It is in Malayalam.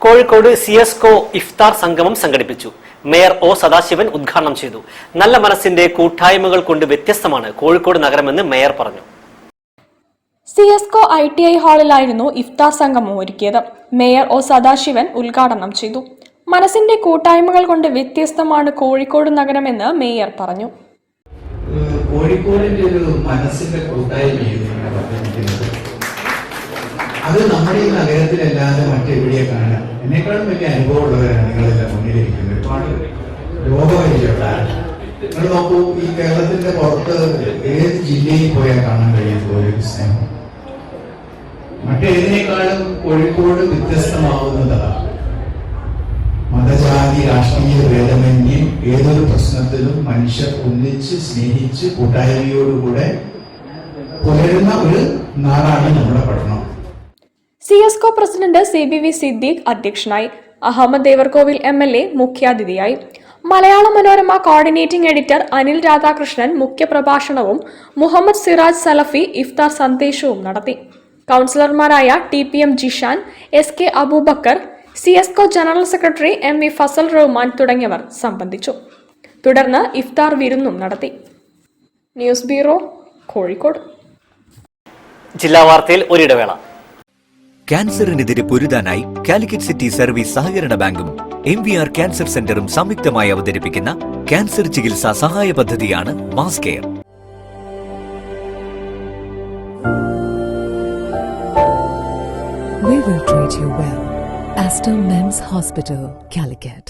കോഴിക്കോട് സിഎസ്കോ ഇഫ്താർ സംഗമം സംഘടിപ്പിച്ചു. മേയർ ഒ സദാശിവൻ ഉദ്ഘാടനം ചെയ്തു. നല്ല മനസ്സിന്റെ കൂട്ടായ്മകൾ കൊണ്ട് വ്യത്യസ്തമാണ് കോഴിക്കോട് നഗരമെന്ന് മേയർ പറഞ്ഞു. സിഎസ്കോ ITI ഹാളിലായിരുന്നു ഇഫ്താർ സംഗമം ഒരുക്കിയത്. മേയർ ഒ സദാശിവൻ ഉദ്ഘാടനം ചെയ്തു. മനസ്സിന്റെ കൂട്ടായ്മകൾ കൊണ്ട് വ്യത്യസ്തമാണ് കോഴിക്കോട് നഗരമെന്ന് മേയർ പറഞ്ഞു. കോഴിക്കോടിന്റെ ഒരു മനസ്സിന്റെ കൂട്ടായ്മയാണ് അത് നമ്മുടെ ഈ നഗരത്തിലല്ലാതെ മറ്റെവിടെയെ കാണാം. എന്നെക്കാളും വലിയ അനുഭവമുള്ളവരാണ് നിങ്ങളെല്ലാം മുന്നിലിരിക്കുന്നത്. ഒരുപാട് രോഗപരിചയമുള്ളവരാണ്. നിങ്ങൾ നോക്കൂ, ഈ കേരളത്തിന്റെ പുറത്ത് ഏത് ജില്ലയിൽ പോയാൽ കാണാൻ കഴിയുന്ന ഒരു സ്നേഹം മറ്റേതിനേക്കാളും കോഴിക്കോട് വ്യത്യസ്തമാവുന്നതാണ്. മതജാതി രാഷ്ട്രീയ ഭേദമന്യേ ഏതൊരു പ്രശ്നത്തിലും മനുഷ്യർ ഒന്നിച്ച് സ്നേഹിച്ച് കൂട്ടായ്മയോടുകൂടെ പുലരുന്ന ഒരു നാടാണ് നമ്മുടെ പഠനം. സിഎസ്കോ പ്രസിഡന്റ് CBV സിദ്ദീഖ് അധ്യക്ഷനായി. അഹമ്മദ് ദേവർകോവിൽ MLA മുഖ്യാതിഥിയായി. മലയാള മനോരമ കോർഡിനേറ്റിംഗ് എഡിറ്റർ അനിൽ രാധാകൃഷ്ണൻ മുഖ്യപ്രഭാഷണവും മുഹമ്മദ് സിറാജ് സലഫി ഇഫ്താർ സന്ദേശവും നടത്തി. കൗൺസിലർമാരായ TPM ജിഷാൻ, SK അബൂബക്കർ, സിഎസ്കോ general secretary MV Fazal Rahman തുടങ്ങിയവർ സംബന്ധിച്ചു. തുടർന്ന് ഇഫ്താർ വിരുന്നും നടത്തി. News bureau, Kozhikode. ജില്ലാ വാർത്തയിൽ ഒരിടവേള. ക്യാൻസറിനെതിരെ പൊരുതാനായി കാലിക്കറ്റ് സിറ്റി സർവീസ് സഹകരണ ബാങ്കും MVR ക്യാൻസർ സെന്ററും സംയുക്തമായി അവതരിപ്പിക്കുന്ന ക്യാൻസർ ചികിത്സാ സഹായ പദ്ധതിയാണ് mass care. We will treat you well. Astor Men's Hospital, Calicut.